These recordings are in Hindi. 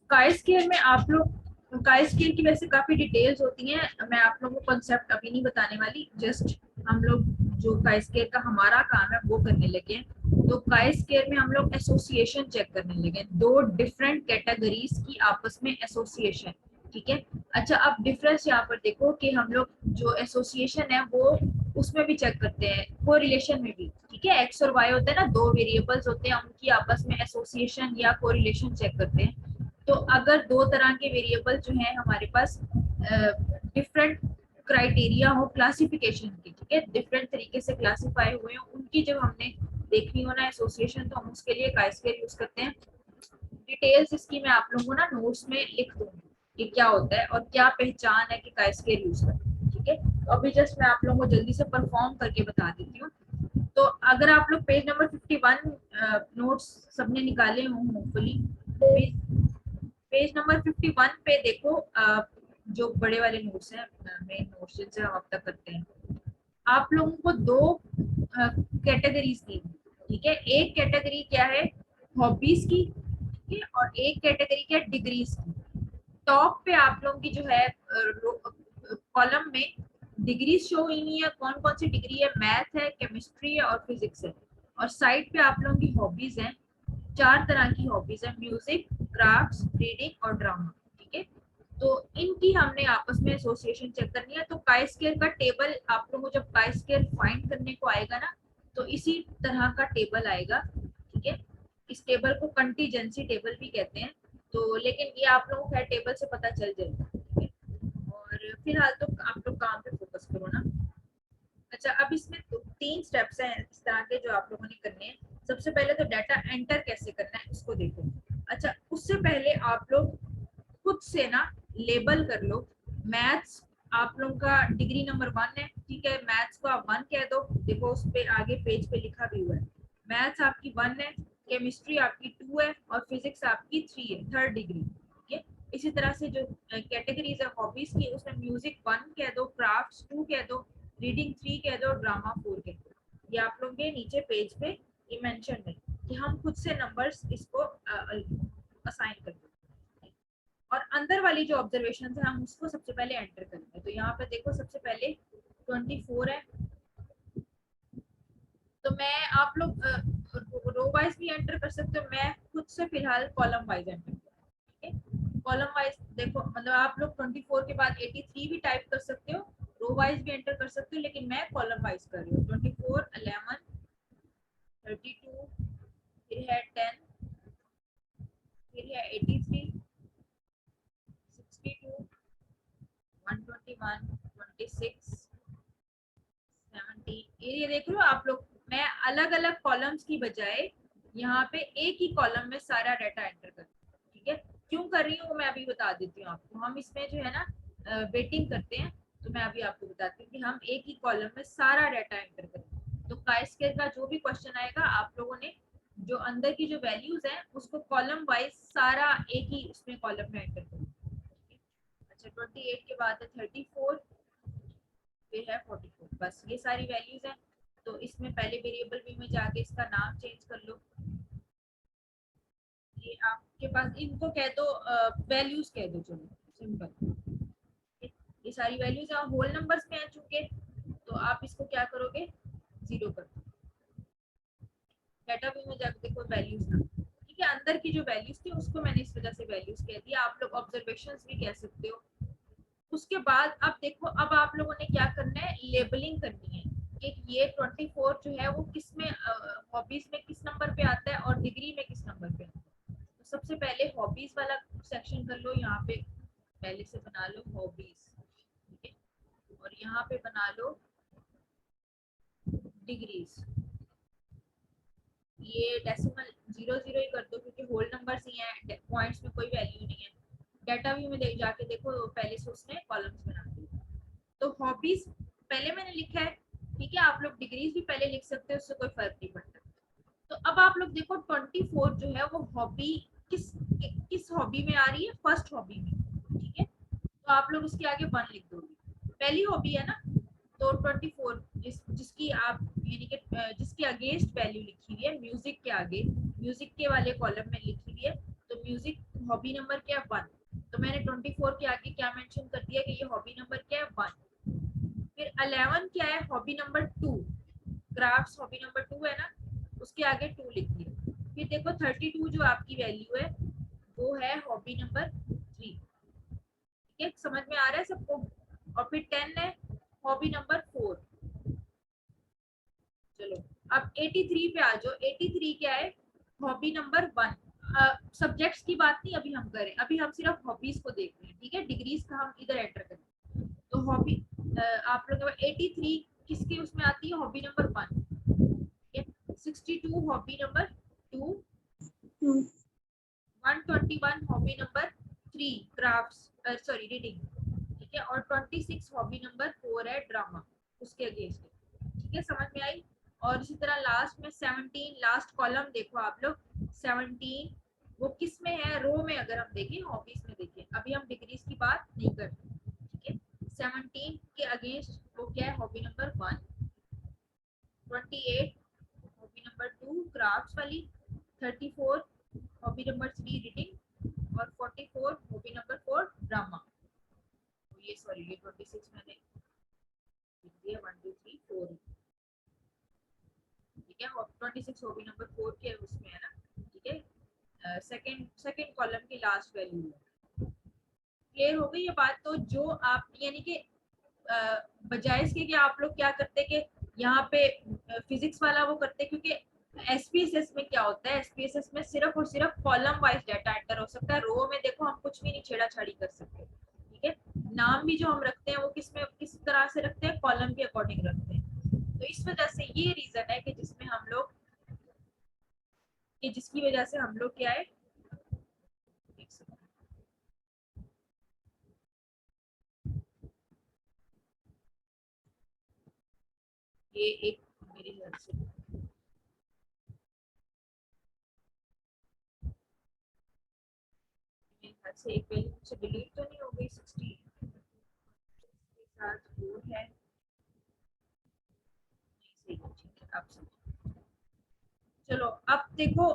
काई स्केल में आप लोग, काई स्केल की वैसे काफी डिटेल्स होती हैं, मैं आप लोगों को कॉन्सेप्ट अभी नहीं बताने वाली, जस्ट हम लोग जो काई स्केल का हमारा काम है वो करने लगे हैं। तो काई स्केल में हम लोग एसोसिएशन चेक करने लगे हैं, दो डिफरेंट कैटेगरीज की आपस में एसोसिएशन। ठीक है। अच्छा, अब डिफरेंस यहाँ पर देखो कि हम लोग जो एसोसिएशन है वो उसमें भी चेक करते हैं, को रिलेशन में भी। ठीक है, एक्स और वाई होते हैं ना, दो वेरिएबल्स होते हैं, उनकी आपस में एसोसिएशन या को रिलेशन चेक करते हैं। तो अगर दो तरह के वेरिएबल जो है हमारे पास डिफरेंट क्राइटेरिया हो क्लासिफिकेशन की, ठीक है, डिफरेंट तरीके से क्लासिफाई हुए हो, उनकी जब हमने देखनी हो ना एसोसिएशन, तो हम उसके लिए काई स्क्वायर यूज करते हैं। डिटेल्स इसकी मैं आप लोगों को ना नोट्स में लिख दूंगी कि क्या होता है और क्या पहचान है कि काई स्क्वायर यूज करते हैं। ठीक है, तो अभी जस्ट मैं आप लोगों को जल्दी से परफॉर्म करके बता देती हूँ। तो अगर आप लोग पेज नंबर 51 नोट्स सबने निकाले हों होपफुली, पेज नंबर 51 पे देखो, जो बड़े वाले नोट्स हैं, मेन नोट्स जिनसे हम अब तक करते हैं, आप लोगों को दो कैटेगरीज दी। ठीक है, एक कैटेगरी क्या है, हॉबीज की। ठीक है, और एक कैटेगरी क्या है, डिग्रीज की। टॉप पे आप लोगों की जो है कॉलम में डिग्री शो हुई हुई है, कौन कौन सी डिग्री है, मैथ है, केमिस्ट्री है और फिजिक्स है। और साइड पे आप लोगों की हॉबीज हैं, चार तरह की हॉबीज है, म्यूजिक, क्राफ्ट्स, रीडिंग और ड्रामा। ठीक है, तो इनकी हमने आपस में एसोसिएशन चेक करनी है। तो काई स्क्वायर का टेबल आप लोगों को जब काई स्क्वायर फाइंड करने को आएगा ना, तो इसी तरह का टेबल आएगा। ठीक है, इस टेबल को कंटीजेंसी टेबल भी कहते हैं। तो लेकिन ये आप लोगों को खैर टेबल से पता चल जाएगा। ठीक है, और फिलहाल तो आप लोग काम पे फोकस करो ना। अच्छा, अब इसमें तीन स्टेप्स हैं इस तरह के जो आप लोगों ने करने हैं। सबसे पहले तो डाटा एंटर कैसे करना है उसको देखो। अच्छा, उससे पहले आप लोग खुद से ना लेबल कर लो। मैथ्स आप लोगों का डिग्री नंबर 1 है, ठीक है, मैथ्स को आप 1 कह दो। देखो उस पे आगे पेज पे लिखा भी हुआ है, मैथ्स आपकी 1 है, केमिस्ट्री आपकी 2 है और फिजिक्स आपकी 3 है, थर्ड डिग्री। ठीक है, इसी तरह से जो कैटेगरीज है हॉबीज की, उसमें म्यूजिक 1 कह दो, क्राफ्ट्स 2 कह दो, रीडिंग 3 कह दो, ड्रामा 4 कह दो। ये आप लोगों के नीचे पेज पे ये मेंशन है कि हम खुद से नंबर्स इसको असाइन कर दो। और अंदर वाली जो ऑब्जर्वेशन है हम उसको सबसे पहले एंटर करेंगे। तो यहाँ पे देखो सबसे पहले 24 है, तो मैं आप लोग रो वाइज भी एंटर कर सकते हो, मैं खुद से फिलहाल कॉलम वाइज एंटर करूंगी। ठीक है, कॉलम वाइज देखो, मतलब आप लोग 24 के बाद 83 भी टाइप कर सकते हो, रो वाइज भी एंटर कर सकते हो, लेकिन मैं कॉलम वाइज कर रही हूँ। 24, 11, 32, फिर है 10, फिर है 83, 62, 121, 26, 70। ये देख लो आप लोग, मैं अलग अलग कॉलम्स की बजाय यहाँ पे एक ही कॉलम में सारा डाटा एंटर कर रही हूँ। ठीक है, क्यों कर रही हूँ मैं अभी बता देती हूँ आपको। हम इसमें जो है ना वेटिंग करते हैं, तो मैं अभी आपको बताती हूँ कि हम एक ही कॉलम में सारा डाटा एंटर करें। तो काई स्क्वायर का जो भी क्वेश्चन आएगा, आप लोगों ने जो अंदर की जो वैल्यूज है उसको कॉलम वाइज सारा एक ही उसमें कॉलम में एंटर करें। अच्छा, 28 के बाद है 34, फिर है 44, बस ये सारी वैल्यूज हैं। तो इसमें पहले वेरिएबल भी में जाके इसका नाम चेंज कर लो। ये आपके पास इनको कह दो, वैल्यूज कह दो, चलो सिंपल। ये सारी वैल्यूज हैं, होल नंबर्स में आ चुके, तो आप इसको क्या करोगे, जीरो कर दो। डाटा व्यू में जाके देखो वैल्यूज ना। ठीक है, अंदर की जो वैल्यूज थी उसको मैंने इस वजह से वैल्यूज कह दिया, आप लोग ऑब्जर्वेशंस भी कह सकते हो। उसके बाद अब देखो, अब आप लोगों ने क्या करना है, लेबलिंग करनी है कि ये 24 जो है वो किस में, हॉबीज में किस नंबर पे आता है और डिग्री में किस नंबर पे आता है। तो सबसे पहले हॉबीज वाला सेक्शन कर लो, यहाँ पे पहले से बना लो हॉबीज। ठीक है, और यहाँ पे बना लो डिग्रीज। ये डेसिमल 00 ही कर दो क्योंकि होल नंबर्स ही हैं, पॉइंट्स में कोई वैल्यू नहीं है। डाटा व्यू में जाके देखो, पहले से उसने कॉलम्स बना दिए। तो हॉबीज पहले मैंने लिखा है, ठीक है, आप लोग डिग्रीज भी पहले लिख सकते हो, उससे कोई फर्क नहीं पड़ता। तो अब आप लोग देखो 24 जो है वो हॉबी किस किस हॉबी में आ रही है, फर्स्ट हॉबी में। ठीक है, तो आप लोग उसके आगे 1 लिख दोगे, पहली हॉबी है ना। तो 24 जिसकी आप यानी कि जिसके अगेंस्ट वैल्यू लिखी हुई है म्यूजिक के आगे, म्यूजिक के वाले कॉलम में लिखी हुई है, तो म्यूजिक हॉबी नंबर क्या है 1, तो मैंने 24 के आगे क्या मेंशन कर दिया कि ये हॉबी नंबर क्या है 1। फिर 11 क्या है hobby number 2, crafts hobby number 2 है ना, उसके आगे 2 लिख दिया। फिर देखो 32 जो आपकी वैल्यू है वो है हॉबी नंबर 3। ठीक है, समझ में आ रहा है सबको। और फिर 10 है हॉबी नंबर 4। चलो अब 83 पे आ जाओ। 83 क्या है हॉबी नंबर 1। सब्जेक्ट्स की बात नहीं अभी हम करें, अभी हम सिर्फ हॉबीज को देख रहे हैं। ठीक है, डिग्रीज का हम इधर एंटर करें। तो हॉबी आप लोग 83 किसकी उसमें आती है हॉबी नंबर 1। ठीक है, 62 hobby number 2, 121 hobby number 3 crafts sorry reading. ठीक है, और 26 हॉबी नंबर 4 है ड्रामा, उसके अगेंस्ट। ठीक है, समझ में आई। और इसी तरह लास्ट में 17, लास्ट कॉलम देखो आप लोग 17 वो किस में है, रो में। अगर हम देखें हॉबीज में देखें, अभी हम डिग्रीज की बात नहीं कर रहे। ठीक है, 17 के अगेंस्ट वो क्या है hobby number 1, 28 hobby number 2 crafts वाली, 34 हॉबी नंबर 3 रीडिंग, और 44 हॉबी नंबर 4 ड्रामा। ये सॉरी ये 26 मैंने लिख दिया 1 2 3 4। ठीक है, 26 हॉबी नंबर 4 के उसमें है ना। ठीक है, सेकंड कॉलम की लास्ट वैल्यू है। क्लियर हो गई ये बात। तो जो आप यानी कि बजाय इसके कि आप लोग क्या करते कि यहाँ पे फिजिक्स वाला वो करते, क्योंकि एसपीएसएस में क्या होता है, एसपीएसएस में सिर्फ और सिर्फ कॉलम वाइज डाटा एंटर हो सकता है। रो में देखो हम कुछ भी नहीं छेड़ा छाड़ी कर सकते। ठीक है, नाम भी जो हम रखते हैं वो किस तरह से रखते हैं, कॉलम के अकॉर्डिंग रखते हैं। तो इस वजह से ये रीजन है कि जिसमें हम लोग कि जिसकी वजह से हम लोग क्या है देख सकते हैं। ये एक मेरे ख्याल से एक वैल्यू से डिलीट तो नहीं हो गई 60 के साथ वो है। सही है, ठीक है, अब समझो। चलो अब देखो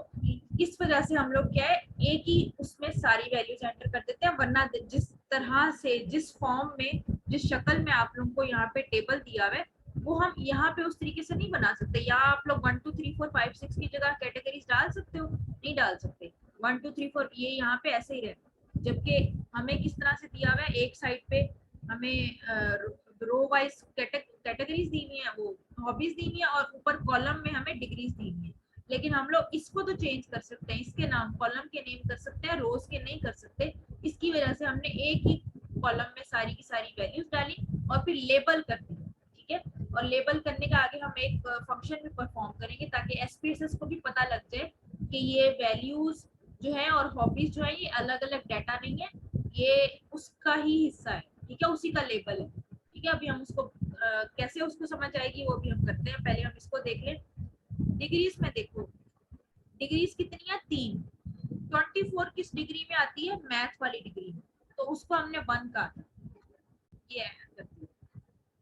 इस वजह से हम लोग क्या है एक ही उसमें सारी वैल्यूज एंटर कर देते हैं, वरना जिस तरह से जिस फॉर्म में जिस शक्ल में आप लोगों को यहाँ पे टेबल दिया हुआ है वो हम यहाँ पे उस तरीके से नहीं बना सकते। या आप लोग 1 2 3 4 5 6 की जगह कैटेगरीज डाल सकते हो, नहीं डाल सकते। 1 2 3 4 ये यहाँ पे ऐसे ही रहे। जबकि हमें किस तरह से दिया हुआ है, एक साइड पे हमें रो वाइज कैटेगरीज दी हुई है, वो हॉबीज दी हुई है, और ऊपर कॉलम में हमें डिग्रीज दी हुई है। लेकिन हम लोग इसको तो चेंज कर सकते हैं, इसके नाम कॉलम के नेम कर सकते हैं, रोज के नहीं कर सकते। इसकी वजह से हमने एक ही कॉलम में सारी की सारी वैल्यूज डाली और फिर लेबल कर दिया। ठीक है, और लेबल करने का आगे हम एक फंक्शन भी परफॉर्म करेंगे ताकि एसपीएसएस को भी पता लग जाए कि ये वैल्यूज जो है और हॉबीज जो है ये अलग अलग डाटा नहीं है, ये उसका ही हिस्सा है। ठीक है, उसी का लेबल है। ठीक है, अभी हम उसको कैसे उसको समझ आएगी वो भी हम करते हैं। पहले हम इसको देख लें। डिग्रीज में देखो, डिग्रीज कितनी है 3। 24 किस डिग्री में आती है, मैथ वाली डिग्री में, तो उसको हमने 1 कहा था। ये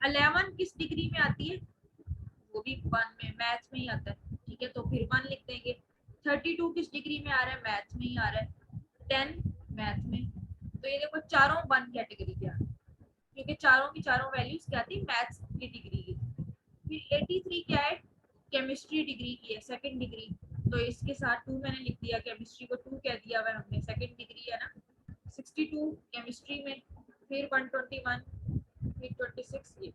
11 किस डिग्री में आती है, वो भी 1 में मैथ में ही आता है। ठीक है, तो फिर 1 लिख देंगे। 32 किस डिग्री में आ रहा है, मैथ में ही आ रहा है। 10 मैथ में। तो ये देखो चारों 1 कैटेगरी के आ रहे हैं, क्योंकि चारों की चारों वैल्यूज क्या थी, मैथ्स की डिग्री की। फिर 83 क्या है, केमिस्ट्री डिग्री की है, सेकंड डिग्री। तो इसके साथ 2 मैंने लिख दिया, केमिस्ट्री को 2 कह दिया हुआ हमने, सेकंड डिग्री है ना। 62 केमिस्ट्री में, फिर 121, फिर 26 ये।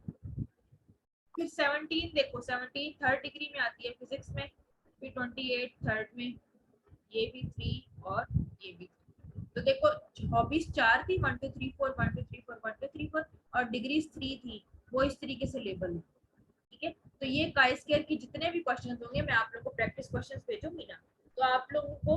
फिर 17 देखो, 17 थर्ड डिग्री में आती है फिजिक्स में। फिर 28 थर्ड में, ये भी 3 और ये भी 3। तो देखो हॉबीज 4 थी, 1 2 3 4 1 2 3 4 1 2 3 4, और डिग्रीज 3 थी। वो इस तरीके से लेबल है। ठीक है, तो ये काई स्क्वायर की जितने भी क्वेश्चंस होंगे मैं आप लोगों को प्रैक्टिस क्वेश्चंस भेजूंगी ना, तो आप लोगों को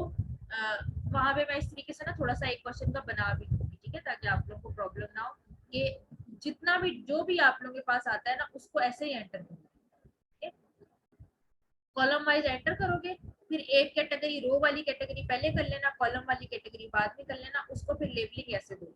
वहां पे मैं इस तरीके से ना थोड़ा सा एक क्वेश्चन का बना भी दूंगी। ठीक है, ताकि आप लोगों को प्रॉब्लम ना हो कि जितना भी जो भी आप लोगों के पास आता है ना उसको ऐसे ही एंटर करो। कॉलम वाइज एंटर करोगे, फिर एक कैटेगरी रो वाली कैटेगरी पहले कर लेना, कॉलम वाली कैटेगरी बाद में कर लेना, उसको फिर लेबलिंग ऐसे दो।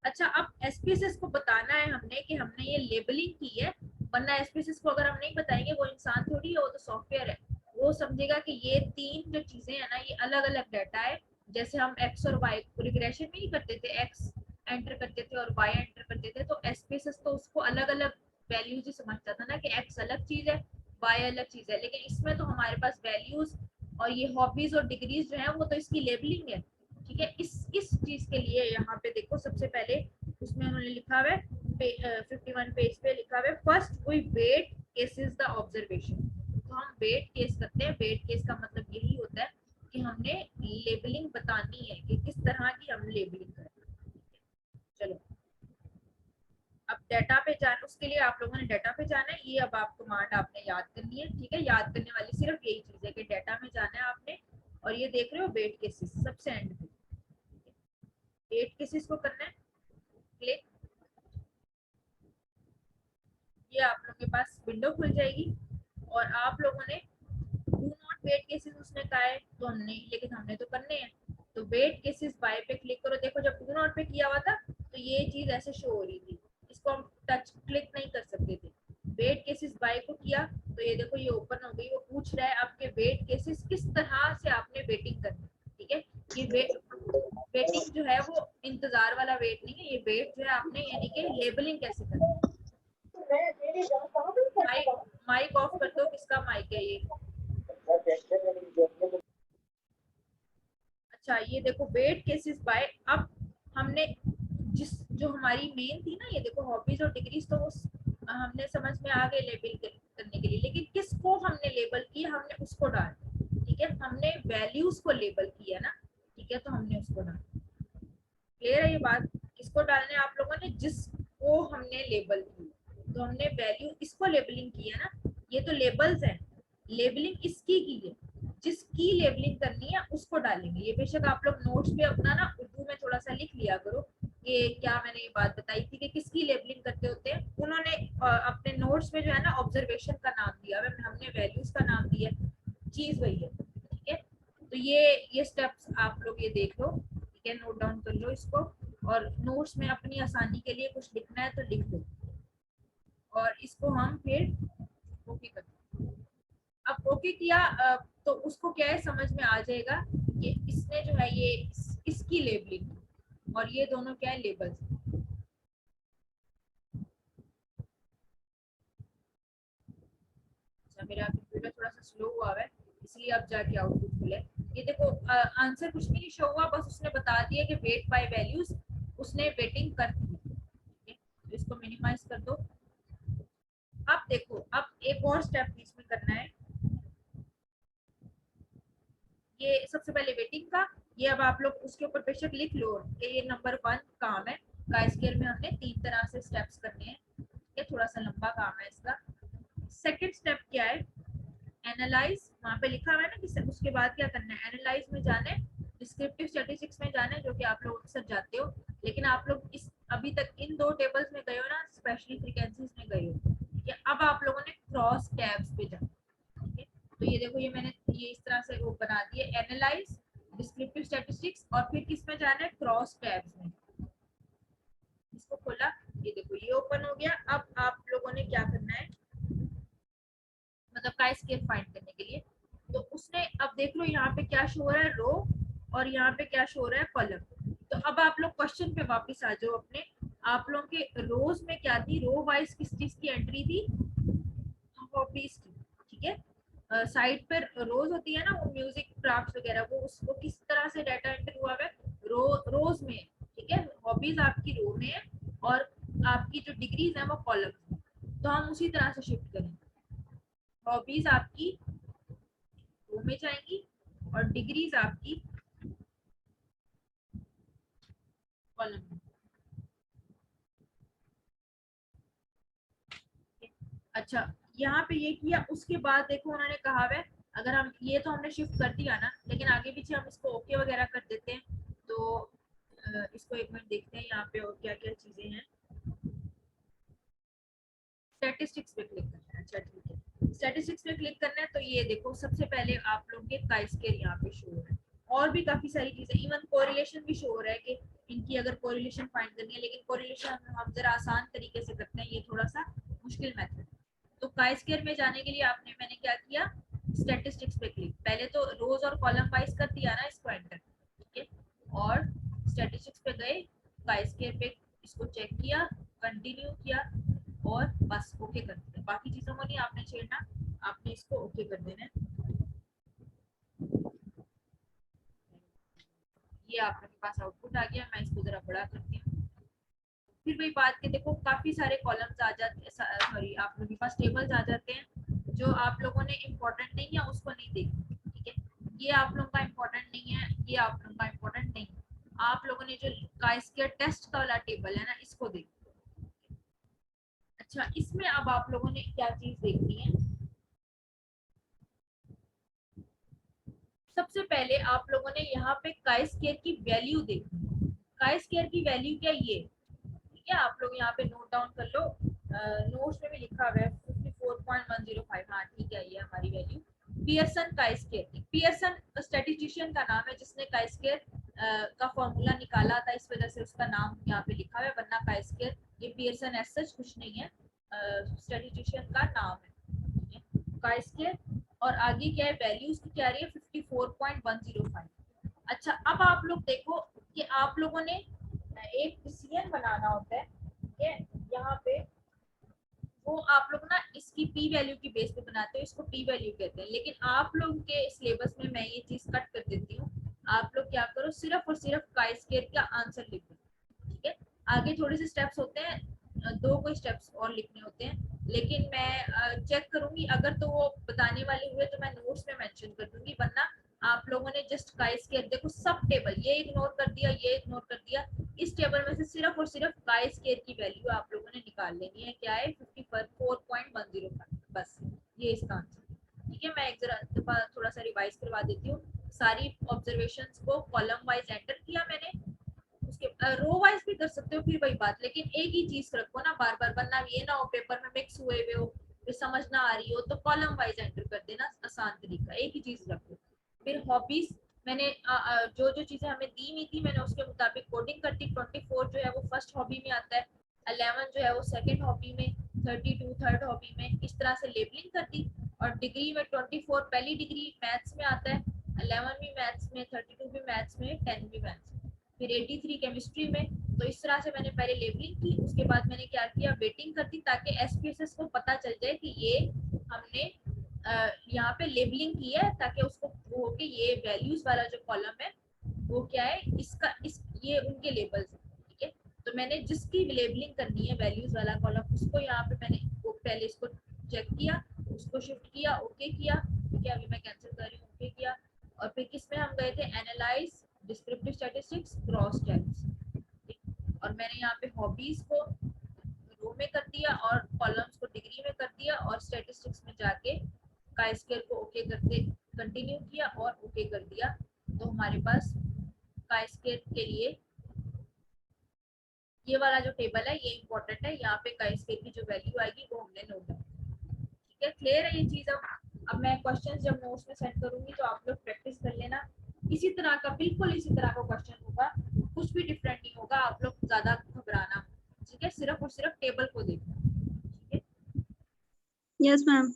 अच्छा, अब एसपीएसएस को बताना है हमने कि हमने ये लेबलिंग की है, वरना एसपीएसएस को अगर हम नहीं बताएंगे, वो इंसान थोड़ी है, वो तो सॉफ्टवेयर है। वो समझेगा कि ये 3 जो चीजें है ना ये अलग अलग डाटा है, जैसे हम एक्स और वाई रिग्रेशन में ही करते थे, एक्स एंटर करते थे और वाई एंटर करते थे, तो एसपीएसएस तो उसको अलग अलग वैल्यूज ही समझता था ना कि एक्स अलग चीज है, वाई अलग चीज है। लेकिन इसमें तो हमारे पास वैल्यूज और ये हॉबीज और डिग्रीज जो है वो तो इसकी लेबलिंग है। ठीक है, इस चीज के लिए यहाँ पे देखो सबसे पहले उसमें उन्होंने लिखा हुआ है 51 पेज पे लिखा हुआ है, first we wait cases the observation. तो हम वेट केस करते हैं। वेट केस का मतलब यही होता है कि हमने लेबलिंग बतानी है कि किस तरह की हम लेबलिंग करें। चलो अब डाटा पे जाना, उसके लिए आप लोगों ने डाटा पे जाना है। ये अब आप कमांड आपने याद करनी है। ठीक है, याद करने वाली सिर्फ यही चीज है कि डाटा में जाना है आपने, और ये देख रहे हो वेट केसेस सबसे एंड पे, वेट केसेस को करना है क्लिक। ये आप लोगों के पास विंडो खुल जाएगी और आप लोगों ने डू नॉट वेट केसेस उसने कहा है तो हमने, लेकिन हमने तो करने हैं, तो वेट केसेस बाय पे क्लिक करो। देखो जब डू नॉट पे किया हुआ था तो ये चीज ऐसे शो हो रही थी, इसको हम टच क्लिक नहीं कर सकते थे। वेट केसेस बाय को किया तो ये देखो ये ओपन हो गई। वो पूछ रहा है आपके वेट केसेस किस तरह से आपने वेटिंग करनी। ठीक है, ये वेटिंग जो है वो इंतजार वाला वेट नहीं है, ये वेट जो है आपने यानी कि लेबलिंग कैसे करनी है। माइक माइक ऑफ कर दो, किसका माइक है ये। अच्छा ये देखो वेट केसेस बाय, अब हमने जिस जो हमारी मेन थी ना, ये देखो हॉबीज और डिग्रीज, तो उस हमने समझ में आ गए लेबल करने के लिए, लेकिन किसको हमने लेबल किया, हमने उसको डाल। ठीक है, हमने वैल्यूज को लेबल किया ना। ठीक है, तो हमने उसको डाल। क्लियर है ये बात, किसको डालने आप लोगों ने, जिसको हमने लेबल की। तो हमने वैल्यू इसको लेबलिंग की है ना, ये तो लेबल्स है, लेबलिंग इसकी की है, जिसकी लेबलिंग करनी है उसको डालेंगे। ये बेशक आप लोग नोट्स पे अपना ना उर्दू में थोड़ा सा लिख लिया करो, ये क्या मैंने ये बात बताई थी कि किसकी लेबलिंग करते होते हैं। उन्होंने अपने नोट्स में जो है ना ऑब्जर्वेशन का नाम दिया है, हमने वैल्यूज का नाम दिया, चीज वही है। ठीक है, तो ये स्टेप्स आप लोग ये देख लो। ठीक है, नोट डाउन कर लो इसको, और नोट्स में अपनी आसानी के लिए कुछ लिखना है तो लिख दो, और इसको हम फिर ओके कर दो। अब ओके किया तो उसको क्या है समझ में आ जाएगा कि इसने जो है ये इसकी लेबलिंग, और ये दोनों क्या है लेबल्स। अच्छा मेरा कंप्यूटर थोड़ा सा स्लो हुआ है इसलिए अब जाके आउटपुट खुले। ये देखो आंसर कुछ भी नहीं शो हुआ, बस उसने बता दिया कि वेट बाय वैल्यूज उसने वेटिंग कर दी। ठीक है, तो इसको मिनिमाइज कर दो। अब देखो अब एक और स्टेप इसमें करना है, ये सबसे पहले वेटिंग का, ये अब आप लोग उसके ऊपर बेशक लिख लो कि ये नंबर 1 काम है। का स्केल में हमने 3 तरह से स्टेप्स करने हैं, ये थोड़ा सा लंबा काम है इसका। सेकंड स्टेप क्या है, एनालाइज, वहां पे लिखा हुआ है ना कि उसके बाद क्या करना है, एनालाइज में जाना है, डिस्क्रिप्टिव स्टैटिस्टिक्स में जाना है, जो कि आप लोग अक्सर जाते हो, लेकिन आप लोग इस अभी तक इन दो टेबल्स में गए हो ना, स्पेशली फ्रीक्वेंसीज में गए हो। ठीक है, अब आप लोगों ने क्रॉस टैब्स पे जाना। ठीक है, तो ये देखो ये मैंने ये इस तरह से वो बना दिए, एनालाइज, डिस्क्रिप्टिव स्टैटिस्टिक्स, और फिर किस में जाना है, क्रॉस टैब्स में। इसको खोला, ये देखो ये ओपन हो गया। अब आप लोगों ने क्या करना है, मतलब का स्केल फाइंड करने के लिए, तो उसने अब देख लो यहाँ पे क्या शो हो रहा है, रो, और यहाँ पे क्या शो हो रहा है, कॉलम। तो अब आप लोग क्वेश्चन पे वापस आ जाओ अपने, आप लोगों के रोज में क्या थी, रो वाइज किस चीज की एंट्री थी, हॉबीज की। ठीक है, साइड पर रोज होती है ना वो म्यूजिक क्राफ्ट वगैरह, वो उसको किस तरह से डाटा एंटर हुआ है, रोज में। ठीक है, हॉबीज आपकी रो में है और आपकी जो डिग्रीज है वो कॉलम में। तो हम उसी तरह से शिफ्ट करेंगे, हॉबीज आपकी रो में जाएंगी और डिग्रीज आपकी कॉलम में। अच्छा यहाँ पे ये किया, उसके बाद देखो उन्होंने कहा है अगर हम ये तो हमने शिफ्ट कर दिया ना, लेकिन आगे पीछे हम इसको ओके वगैरह कर देते हैं। तो इसको एक मिनट देखते हैं यहाँ पे और क्या क्या चीजें हैं। स्टैटिस्टिक्स पे क्लिक करना है, अच्छा ठीक है, स्टैटिस्टिक्स पे क्लिक करना है। तो ये देखो सबसे पहले आप लोग के काई स्केल यहाँ पे शो हो रहा है, और भी काफी सारी चीजें, इवन कोरिलेशन भी शो हो रहा है कि इनकी अगर कोरिलेशन फाइंड करनी है, लेकिन कोरिलेशन हम जरा आसान तरीके से करते हैं, ये थोड़ा सा मुश्किल मेथड है। तो काई स्केल में जाने के लिए आपने मैंने क्या किया, स्टैटिस्टिक्स पे क्लिक, पहले तो रोज और कॉलम वाइज कर दिया ना इसको एंटर। ठीक है, और स्टैटिस्टिक्स पे गए, काई स्क्वायर पे इसको चेक किया, कंटिन्यू किया और बस ओके कर दिया। बाकी चीजों को नहीं आपने छेड़ना, आपने इसको ओके कर देना है। ये आपके पास आउटपुट आ गया। मैं इसको जरा बड़ा करती हूँ। फिर वही बात के देखो काफी सारे कॉलम्स आ जाते हैं, सॉरी आप लोगों के पास टेबल्स आ जाते हैं जो आप लोगों ने इम्पोर्टेंट नहीं है उसको नहीं देखना, ठीक है। ये आप लोगों का इम्पोर्टेंट नहीं है, ये आप लोगों का इम्पोर्टेंट नहीं है। आप लोगों ने जो काई स्क्वायर टेस्ट का वाला टेबल है ना, इसको देखो। अच्छा, इसमें अब आप लोगों ने क्या चीज देखनी है, सबसे पहले आप लोगों ने यहाँ पे काई स्क्वायर की वैल्यू देखनी है। काई स्क्वायर की वैल्यू क्या, ये ठीक है। आप लोग यहाँ पे नोट डाउन कर लो, नोट्स में भी लिखा हुआ है 54.105। हाँ ठीक है, ये हमारी वैल्यू पियर्सन काई स्क्वायर की। पियर्सन स्टैटिस्टिशियन का नाम है जिसने काई स्क्वायर का फॉर्मूला निकाला था, इस वजह से उसका नाम यहाँ पे लिखा हुआ है, वरना काई स्क्वायर ये पियर्सन एज सच कुछ नहीं है, स्टैटिस्टिशियन का नाम है काई स्क्वायर। और आगे क्या है, वैल्यूज की क्या रही है 54.105। अच्छा, अब आप लोग देखो कि आप लोगों ने एक डिसीजन बनाना होता है, ठीक है। यहाँ पे वो आप लोग ना इसकी पी वैल्यू की बेस पे बनाते हो, इसको पी वैल्यू कहते हैं, लेकिन आप लोग के सिलेबस में मैं ये चीज कट कर देती हूँ। आप लोग क्या करो, सिर्फ और सिर्फ काई स्क्वायर का आंसर लिखो, ठीक है। आगे थोड़े से स्टेप्स होते हैं, दो कोई स्टेप्स और लिखने होते हैं, लेकिन मैं चेक करूंगी अगर तो वो बताने वाले हुए तो मैं नोट्स में मेंशन कर दूंगी, वरना आप लोगों ने जस्ट काई स्क्वायर देखो, सब टेबल ये इग्नोर कर दिया, ये इग्नोर कर दिया, इस टेबल में से सिर्फ और सिर्फ काई स्क्वायर की वैल्यू आप लोगों ने निकाल लेनी है। क्या है 54.105, बस ये इसका आंसर, ठीक है। मैं एक जरा दफा थोड़ा सा रिवाइज करवा देती हूँ। सारी ऑब्जर्वेशंस को कॉलम वाइज एंटर किया मैंने, उसके रो वाइज भी कर सकते हो, फिर वही बात, लेकिन एक ही चीज रखो ना बार बार, वरना ये ना हो पेपर में मिक्स हुए हुए हो, फिर समझ ना आ रही हो, तो कॉलम वाइज एंटर कर देना, आसान तरीका, एक ही चीज रखो। फिर हॉबीज मैंने जो जो चीजें हमें दी हुई थी मैंने उसके मुताबिक कोडिंग कर दी। 24 जो है वो फर्स्ट हॉबी में आता है, 11 जो है वो सेकंड हॉबी में, 32 थर्ड हॉबी में, इस तरह से लेबलिंग कर दी। और डिग्री में 24 पहली डिग्री मैथ्स में आता है, 11 भी मैथ्स में, 32 भी मैथ्स में, 10 भी मैथ्स में, फिर 83 केमिस्ट्री में। तो इस तरह से मैंने पहले लेबलिंग की, उसके बाद मैंने क्या किया, वेटिंग कर दी, ताकि एसपीएसएस को पता चल जाए कि ये हमने यहाँ पे लेबलिंग की है, ताकि उसको वो हो कि ये वैल्यूज वाला जो कॉलम है वो क्या है, इसका इस ये उनके लेबल्स है, ठीक है। तो मैंने जिसकी लेबलिंग करनी है वैल्यूज वाला कॉलम, उसको यहाँ पे मैंने वो पहले इसको चेक किया, उसको शिफ्ट किया, ओके किया, ठीक है। अभी मैं कैंसिल कर रही हूँ, ओके किया। और फिर किसमें हम गए थे, analyse descriptive statistics cross tabs, और मैंने यहाँ पे हॉबीज को रो में कर दिया और कॉलम्स को डिग्री में कर दिया, और स्टैटिस्टिक्स में जाके काई स्क्वायर को ओके करते कंटिन्यू किया और ओके कर दिया। तो हमारे पास काई स्क्वायर के लिए ये वाला जो टेबल है ये इंपॉर्टेंट है, यहाँ पे काई स्क्वायर की जो वैल्यू आएगी वो हमने नोट डाउन, ठीक है। क्लियर है ये चीज। अब मैं क्वेश्चन जब नोट्स में सेंड करूंगी तो आप लोग प्रैक्टिस कर लेना, इसी तरह का बिल्कुल इसी तरह का क्वेश्चन होगा, कुछ भी डिफरेंट नहीं होगा, आप लोग ज्यादा घबराना, ठीक है। सिर्फ और सिर्फ टेबल को देखना, ठीक है। Yes ma'am.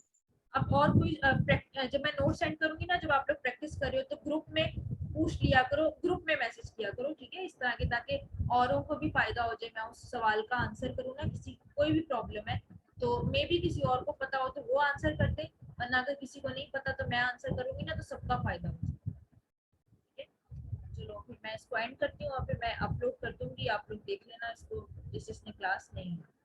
अब और कोई जब मैं नोट सेंड करूंगी ना, जब आप लोग प्रैक्टिस कर रहे हो तो ग्रुप में पूछ लिया करो, ग्रुप में मैसेज किया करो, ठीक है, इस तरह के, ताकि औरों को भी फायदा हो जाए। मैं उस सवाल का आंसर करूँ ना, किसी कोई भी प्रॉब्लम है तो मे भी किसी और को पता हो तो वो आंसर कर दे, वरना अगर किसी को नहीं पता तो मैं आंसर करूंगी ना, तो सबका फायदा हो जाए, ठीक है। चलो फिर मैं इसको एंड करती हूँ और फिर मैं अपलोड कर दूंगी, आप लोग देख लेना इसको जिस जिसने क्लास नहीं है।